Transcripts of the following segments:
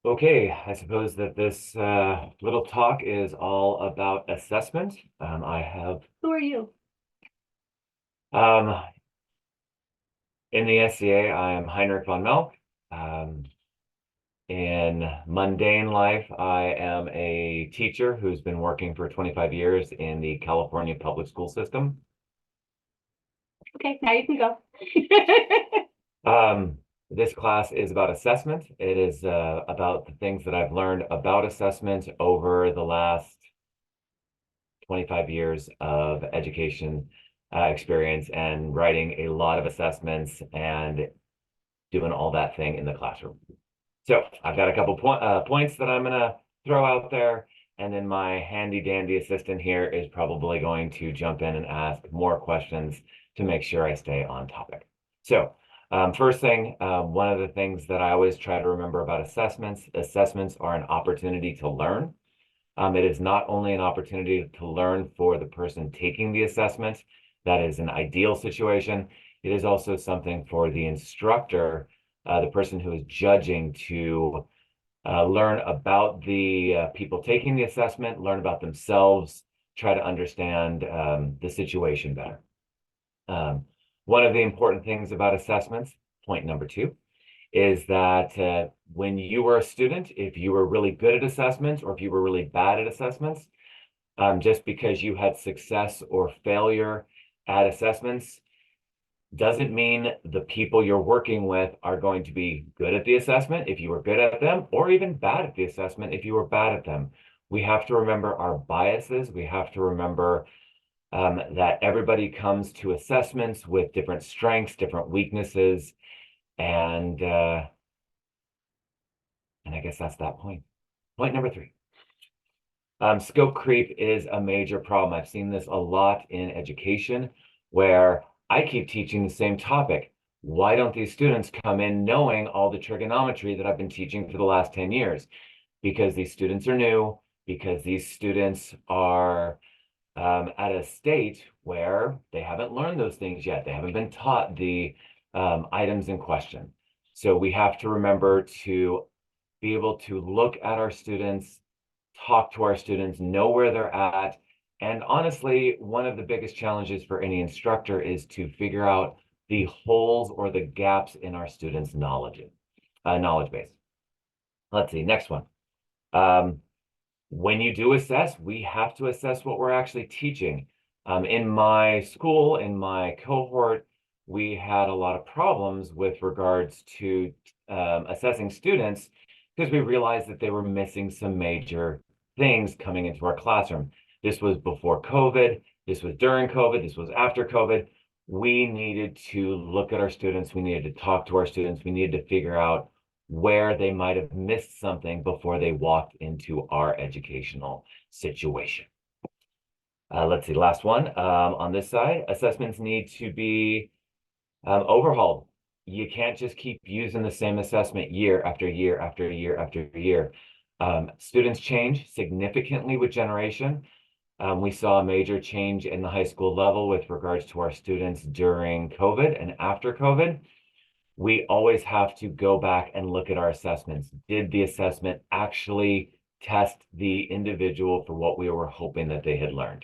Okay, I suppose that this little talk is all about assessment. I have Who are you? um, in the SCA, I am Heinrich von Melk. Um, in mundane life, I am a teacher who's been working for 25 years in the California public school system. Okay, now you can go. Um, this class is about assessment. It is about the things that I've learned about assessment over the last 25 years of education experience and writing a lot of assessments and doing all that thing in the classroom. So I've got a couple points that I'm going to throw out there. And then my handy dandy assistant here is probably going to jump in and ask more questions to make sure I stay on topic. So first thing, one of the things that I always try to remember about assessments are an opportunity to learn. It is not only an opportunity to learn for the person taking the assessment, that is an ideal situation. It is also something for the instructor, the person who is judging, to learn about the people taking the assessment, learn about themselves, try to understand the situation better. Um, One of the important things about assessments, point number two, is that when you were a student, if you were really good at assessments or if you were really bad at assessments, just because you had success or failure at assessments doesn't mean the people you're working with are going to be good at the assessment if you were good at them, or even bad at the assessment if you were bad at them. We have to remember our biases. We have to remember that everybody comes to assessments with different strengths, different weaknesses, and uh, and I guess that's that point. Point number three. Scope creep is a major problem. I've seen this a lot in education where I keep teaching the same topic. Why don't these students come in knowing all the trigonometry that I've been teaching for the last 10 years? Because these students are new, because these students are at a state where they haven't learned those things yet. They haven't been taught the items in question. So we have to remember to be able to look at our students, talk to our students, know where they're at. And honestly, one of the biggest challenges for any instructor is to figure out the holes or the gaps in our students' knowledge base. Let's see, next one. Um, when you do assess, we have to assess what we're actually teaching. In my school, in my cohort, we had a lot of problems with regards to assessing students because we realized that they were missing some major things coming into our classroom. This was before COVID, this was during COVID, this was after COVID. We needed to look at our students, we needed to talk to our students, we needed to figure out where they might have missed something before they walked into our educational situation. Let's see, last one. On this side, assessments need to be overhauled. You can't just keep using the same assessment year after year after year after year. Students change significantly with generation. We saw a major change in the high school level with regards to our students during COVID and after COVID. We always have to go back and look at our assessments. Did the assessment actually test the individual for what we were hoping that they had learned?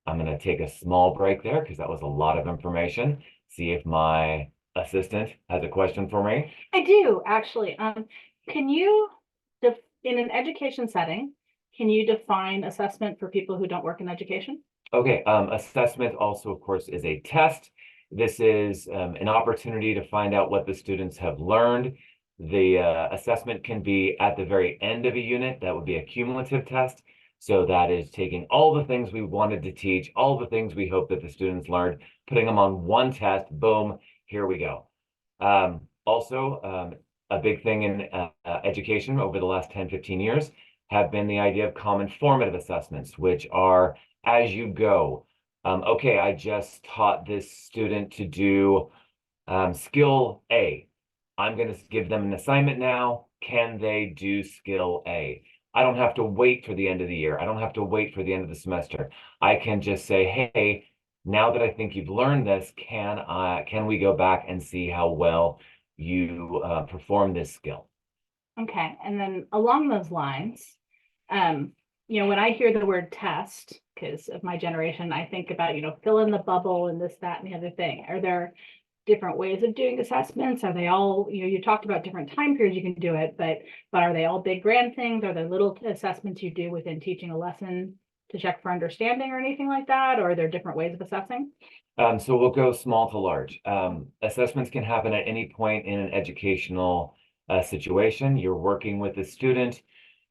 I'm going to take a small break there because that was a lot of information. See if my assistant has a question for me. I do actually. Can you, in an education setting, can you define assessment for people who don't work in education? Okay, assessment also, of course, is a test. This is an opportunity to find out what the students have learned. The assessment can be at the very end of a unit. That would be a cumulative test. So that is taking all the things we wanted to teach, all the things we hope that the students learned, putting them on one test, boom, here we go. Also, a big thing in education over the last 10, 15 years have been the idea of common formative assessments, which are as you go. Okay, I just taught this student to do skill A. I'm going to give them an assignment now. Can they do skill A? I don't have to wait for the end of the year. I don't have to wait for the end of the semester. I can just say, hey, now that I think you've learned this, can we go back and see how well you perform this skill? Okay, and then along those lines, when I hear the word test, because of my generation, I think about, fill in the bubble and this, that, and the other thing. Are there different ways of doing assessments? Are they all, you talked about different time periods you can do it, but are they all big grand things? Are there little assessments you do within teaching a lesson to check for understanding or anything like that? Or are there different ways of assessing? So we'll go small to large. Assessments can happen at any point in an educational situation. You're working with a student,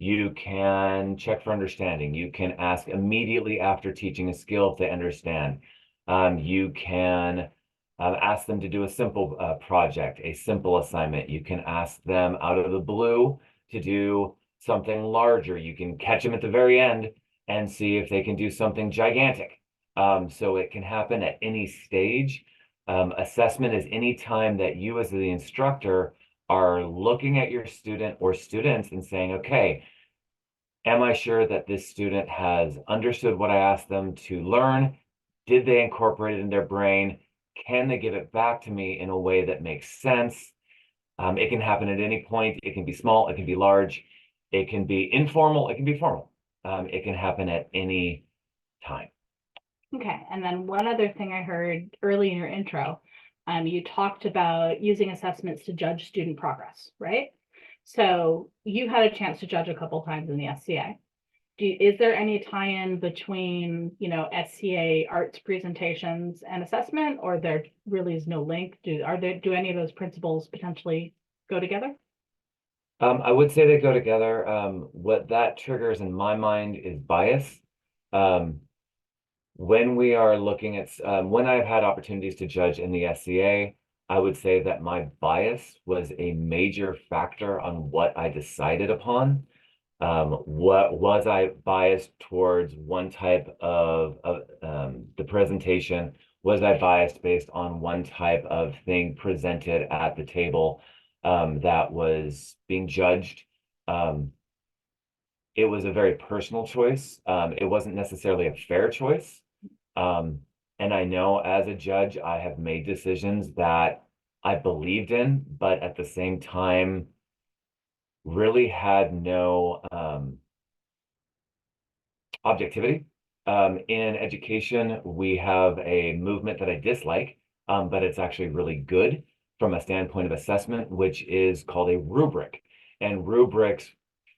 you can check for understanding. You can ask immediately after teaching a skill if they understand. You can ask them to do a simple project, a simple assignment. You can ask them out of the blue to do something larger. You can catch them at the very end and see if they can do something gigantic. So it can happen at any stage. Assessment is any time that you as the instructor are looking at your student or students and saying, okay, am I sure that this student has understood what I asked them to learn? Did they incorporate it in their brain? Can they give it back to me in a way that makes sense? It can happen at any point. It can be small, it can be large, it can be informal, it can be formal. It can happen at any time. Okay, and then one other thing I heard early in your intro, you talked about using assessments to judge student progress, right? So you had a chance to judge a couple times in the SCA. Is there any tie-in between, SCA arts presentations and assessment, or there really is no link? Do any of those principles potentially go together? I would say they go together. What that triggers in my mind is bias. Um, when we are looking at, when I've had opportunities to judge in the SCA, I would say that my bias was a major factor on what I decided upon. What was I biased towards one type of the presentation? Was I biased based on one type of thing presented at the table that was being judged? It was a very personal choice. It wasn't necessarily a fair choice. And I know as a judge, I have made decisions that I believed in, but at the same time, really had no objectivity. In education, we have a movement that I dislike, but it's actually really good from a standpoint of assessment, which is called a rubric. And rubrics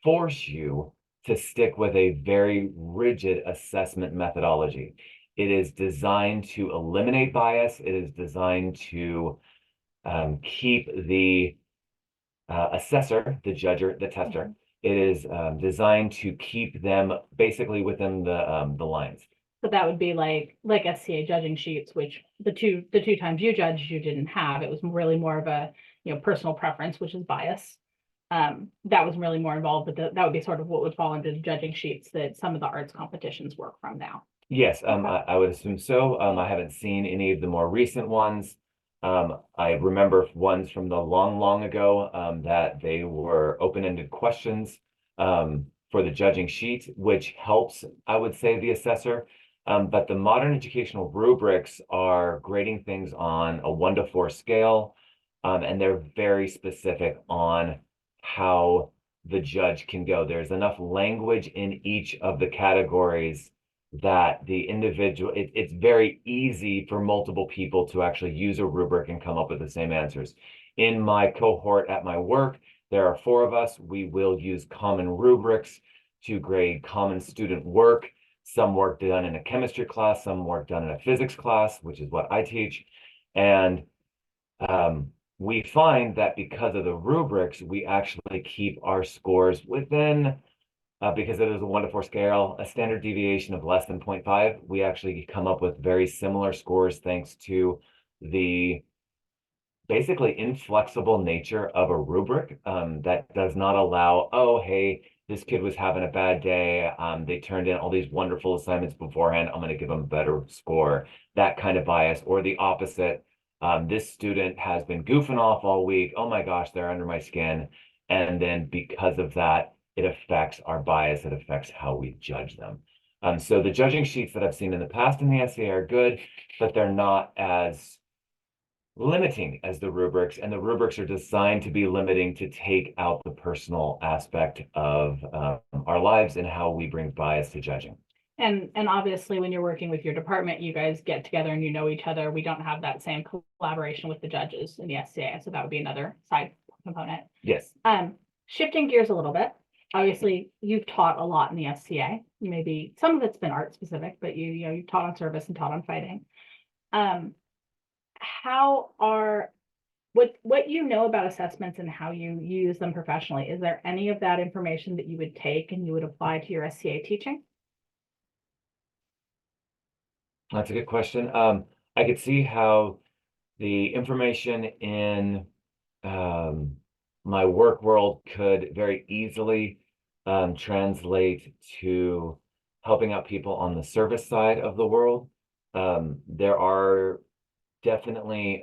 force you to stick with a very rigid assessment methodology. It is designed to eliminate bias. It is designed to keep the assessor, the judger, the tester. It is designed to keep them basically within the lines. So that would be like SCA judging sheets, which the two times you judged you didn't have. It was really more of a personal preference, which is bias. That was really more involved, but that would be sort of what would fall into the judging sheets that some of the arts competitions work from now. Yes, Okay. I would assume so. I haven't seen any of the more recent ones. I remember ones from the long ago that they were open-ended questions for the judging sheet, which helps, I would say, the assessor. But the modern educational rubrics are grading things on a 1 to 4 scale, and they're very specific on how the judge can go. There's enough language in each of the categories that the individual, it's very easy for multiple people to actually use a rubric and come up with the same answers. In my cohort at my work, there are 4 of us. We will use common rubrics to grade common student work. Some work done in a chemistry class, some work done in a physics class, which is what I teach. And we find that because of the rubrics, we actually keep our scores within because it is a 1 to 4 scale, a standard deviation of less than 0.5, we actually come up with very similar scores thanks to the basically inflexible nature of a rubric that does not allow, oh, hey, this kid was having a bad day. They turned in all these wonderful assignments beforehand. I'm going to give them a better score. That kind of bias, or the opposite. This student has been goofing off all week. Oh my gosh, they're under my skin. And then because of that, it affects our bias. It affects how we judge them. So the judging sheets that I've seen in the past in the SCA are good, but they're not as limiting as the rubrics, and the rubrics are designed to be limiting to take out the personal aspect of our lives and how we bring bias to judging. And obviously, when you're working with your department, you guys get together and you know each other. We don't have that same collaboration with the judges in the SCA, so that would be another side component. Yes. Shifting gears a little bit. Obviously, you've taught a lot in the SCA. Maybe some of it's been art specific, but you've taught on service and taught on fighting. What you know about assessments and how you use them professionally, is there any of that information that you would take and you would apply to your SCA teaching? That's a good question. I could see how the information in my work world could very easily translate to helping out people on the service side of the world. There are definitely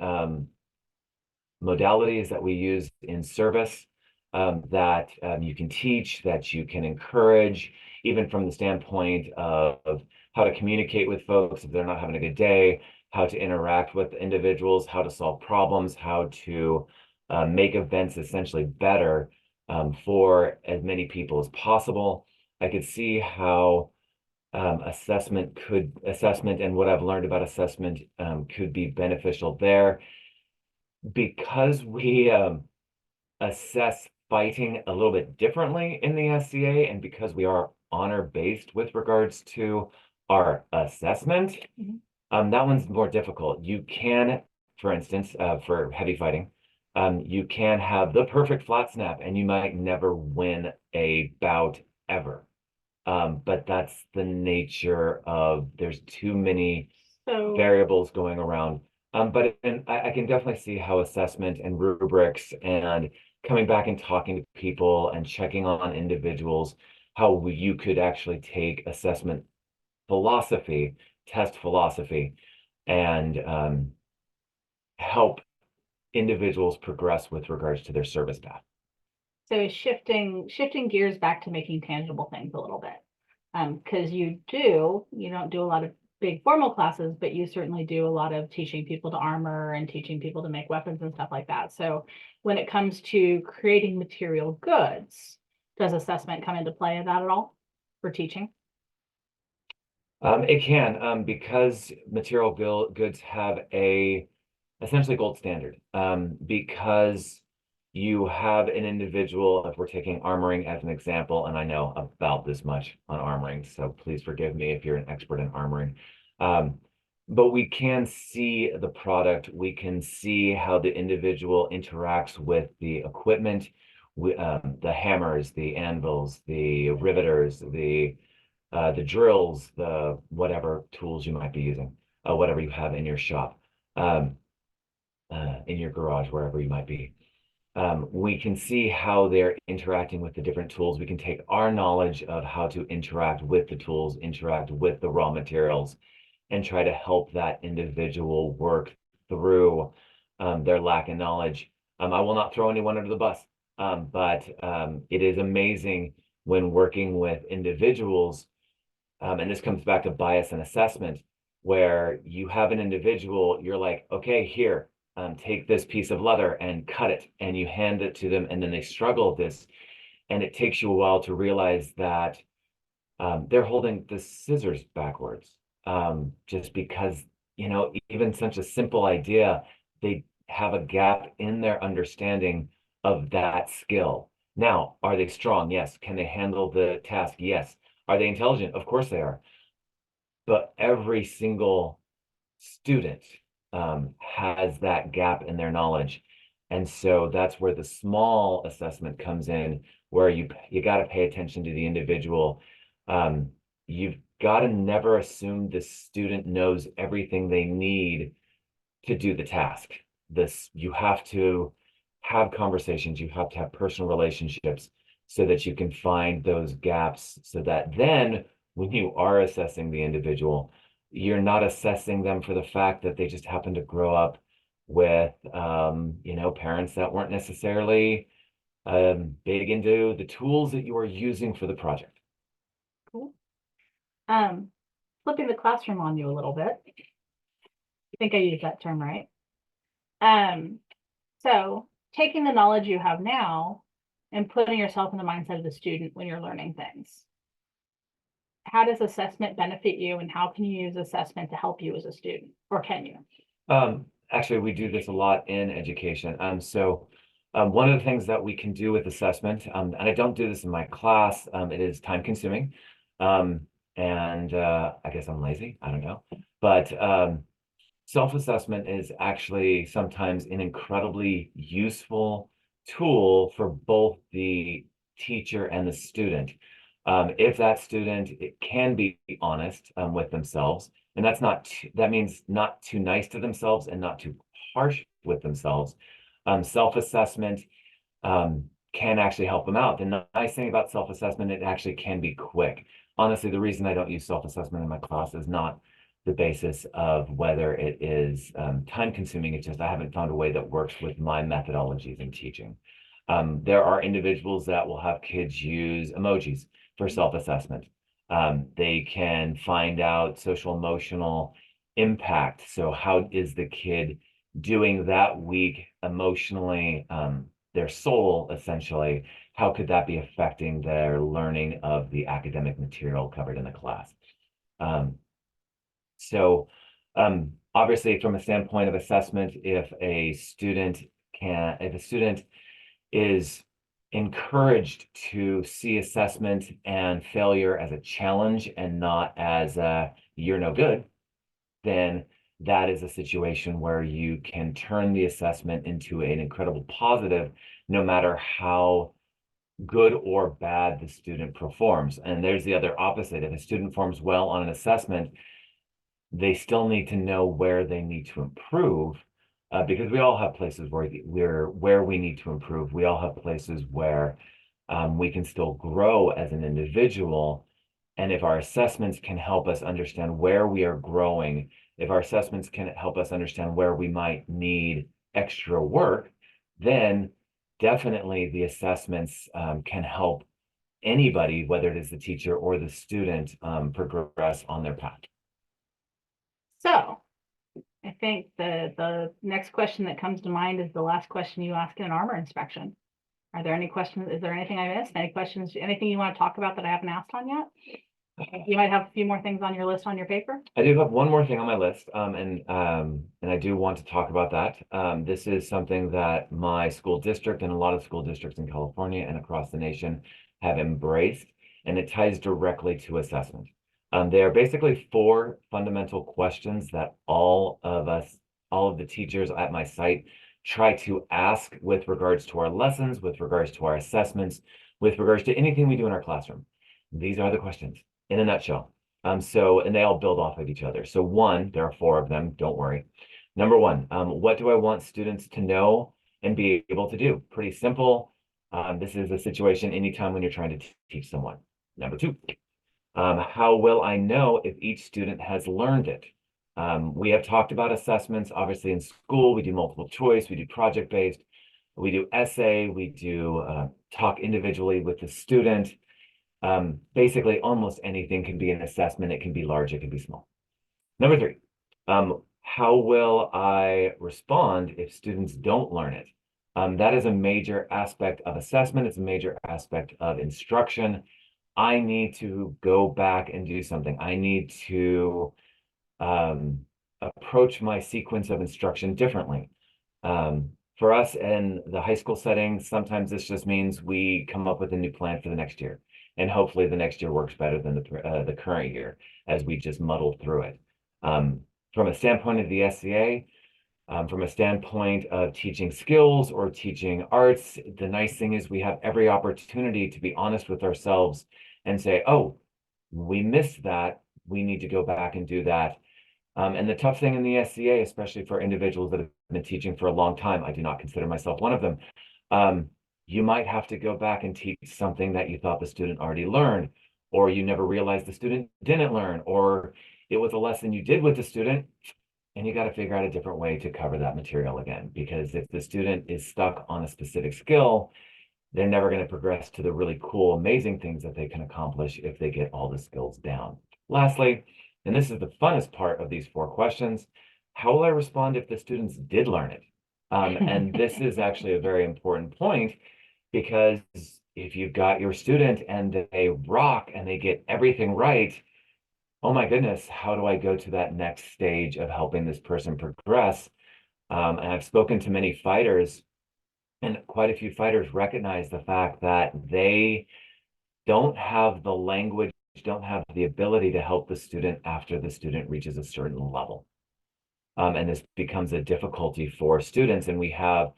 modalities that we use in service that you can teach, that you can encourage, even from the standpoint of how to communicate with folks if they're not having a good day, how to interact with individuals, how to solve problems, how to make events essentially better for as many people as possible. I could see how assessment and what I've learned about assessment could be beneficial there, because we assess fighting a little bit differently in the SCA, and because we are honor-based with regards to our assessment. That one's more difficult. You can, for instance, for heavy fighting, you can have the perfect flat snap and you might never win a bout ever. But that's the nature of, there's too many variables going around. But I can definitely see how assessment and rubrics and coming back and talking to people and checking on individuals, how you could actually take assessment philosophy, test philosophy, and help individuals progress with regards to their service path. So shifting gears back to making tangible things a little bit. Because you don't do a lot of big formal classes, but you certainly do a lot of teaching people to armor and teaching people to make weapons and stuff like that. So when it comes to creating material goods, does assessment come into play in that at all for teaching? It can, because material goods have a essentially gold standard, because you have an individual, if we're taking armoring as an example, and I know about this much on armoring, so please forgive me if you're an expert in armoring. But we can see the product, we can see how the individual interacts with the equipment, the hammers, the anvils, the riveters, the drills, the whatever tools you might be using, whatever you have in your shop, in your garage, wherever you might be. We can see how they're interacting with the different tools. We can take our knowledge of how to interact with the tools, interact with the raw materials, and try to help that individual work through their lack of knowledge. I will not throw anyone under the bus, but it is amazing when working with individuals, and this comes back to bias and assessment, where you have an individual, you're like, okay, here, take this piece of leather and cut it, and you hand it to them, and then they struggle with this, and it takes you a while to realize that they're holding the scissors backwards, just because, even such a simple idea, they have a gap in their understanding of that skill. Now, are they strong? Yes. Can they handle the task? Yes. Are they intelligent? Of course they are. But every single student has that gap in their knowledge. And so that's where the small assessment comes in, where you got to pay attention to the individual. You've got to never assume the student knows everything they need to do the task. You have to have conversations, you have to have personal relationships so that you can find those gaps, so that then when you are assessing the individual, you're not assessing them for the fact that they just happen to grow up with parents that weren't necessarily big into the tools that you are using for the project. Cool. Flipping the classroom on you a little bit. I think I used that term right. So taking the knowledge you have now and putting yourself in the mindset of the student when you're learning things. How does assessment benefit you, and how can you use assessment to help you as a student, or can you? Actually, we do this a lot in education. One of the things that we can do with assessment, and I don't do this in my class, it is time consuming. I guess I'm lazy, I don't know. But self-assessment is actually sometimes an incredibly useful tool for both the teacher and the student. If that student it can be honest with themselves, and that means not too nice to themselves and not too harsh with themselves. Self-assessment can actually help them out. The nice thing about self-assessment, it actually can be quick. Honestly, the reason I don't use self-assessment in my class is not the basis of whether it is time consuming. It's just I haven't found a way that works with my methodologies in teaching. There are individuals that will have kids use emojis for self-assessment. They can find out social emotional impact. So how is the kid doing that week emotionally, their soul essentially, how could that be affecting their learning of the academic material covered in the class? Um, Obviously, from a standpoint of assessment, if a student is encouraged to see assessment and failure as a challenge and not as a you're no good, then that is a situation where you can turn the assessment into an incredible positive, no matter how good or bad the student performs. And there's the other opposite. If a student performs well on an assessment, they still need to know where they need to improve, because we all have places where we need to improve. We all have places where we can still grow as an individual. And if our assessments can help us understand where we are growing, if our assessments can help us understand where we might need extra work, then definitely the assessments can help anybody, whether it is the teacher or the student, progress on their path. So I think the next question that comes to mind is the last question you ask in an armor inspection. Are there any questions? Is there anything I missed? Any questions? Anything you want to talk about that I haven't asked on yet? You might have a few more things on your list on your paper. I do have one more thing on my list, and I do want to talk about that. This is something that my school district and a lot of school districts in California and across the nation have embraced, and it ties directly to assessment. They are basically 4 fundamental questions that all of the teachers at my site try to ask with regards to our lessons, with regards to our assessments, with regards to anything we do in our classroom. These are the questions in a nutshell. And they all build off of each other. So one, there are 4 of them, don't worry. Number 1, what do I want students to know and be able to do? Pretty simple. This is a situation anytime when you're trying to teach someone. Number 2, how will I know if each student has learned it? We have talked about assessments, obviously in school, we do multiple choice, we do project-based, we do essay, we do talk individually with the student. Basically, almost anything can be an assessment. It can be large, it can be small. Number 3, how will I respond if students don't learn it? That is a major aspect of assessment. It's a major aspect of instruction. I need to go back and do something. I need to approach my sequence of instruction differently. For us in the high school setting, sometimes this just means we come up with a new plan for the next year. And hopefully the next year works better than the current year as we just muddle through it. From a standpoint of the SCA, from a standpoint of teaching skills or teaching arts, the nice thing is we have every opportunity to be honest with ourselves and say, oh, we missed that. We need to go back and do that. And the tough thing in the SCA, especially for individuals that have been teaching for a long time, I do not consider myself one of them. You might have to go back and teach something that you thought the student already learned, or you never realized the student didn't learn, or it was a lesson you did with the student, and you got to figure out a different way to cover that material again. Because if the student is stuck on a specific skill, they're never going to progress to the really cool, amazing things that they can accomplish if they get all the skills down. Lastly, and this is the funnest part of these 4 questions, how will I respond if the students did learn it? And this is actually a very important point, because if you've got your student and they rock and they get everything right, oh my goodness, how do I go to that next stage of helping this person progress? And I've spoken to many fighters, and quite a few fighters recognize the fact that they don't have the language, don't have the ability to help the student after the student reaches a certain level. And this becomes a difficulty for students. And we have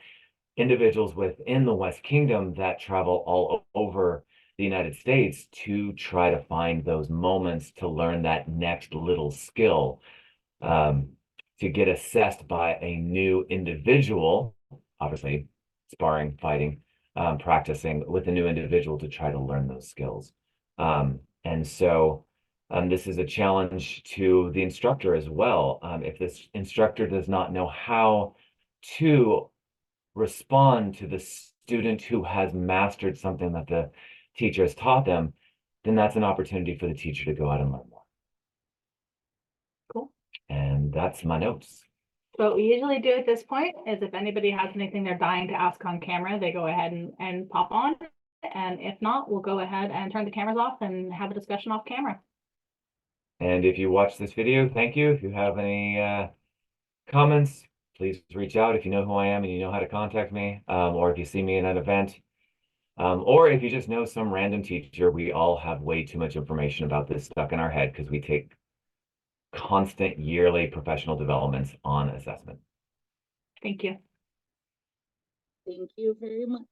individuals within the West Kingdom that travel all over the United States to try to find those moments to learn that next little skill, to get assessed by a new individual, obviously sparring, fighting, practicing with a new individual to try to learn those skills. And so this is a challenge to the instructor as well. If this instructor does not know how to respond to the student who has mastered something that the teacher has taught them, then that's an opportunity for the teacher to go out and learn more. Cool. And that's my notes. So what we usually do at this point is if anybody has anything they're dying to ask on camera, they go ahead and pop on. And if not, we'll go ahead and turn the cameras off and have a discussion off camera. And if you watch this video, thank you. If you have any comments, please reach out if you know who I am and you know how to contact me, or if you see me in an event, or if you just know some random teacher. We all have way too much information about this stuck in our head because we take constant yearly professional developments on assessment. Thank you. Thank you very much.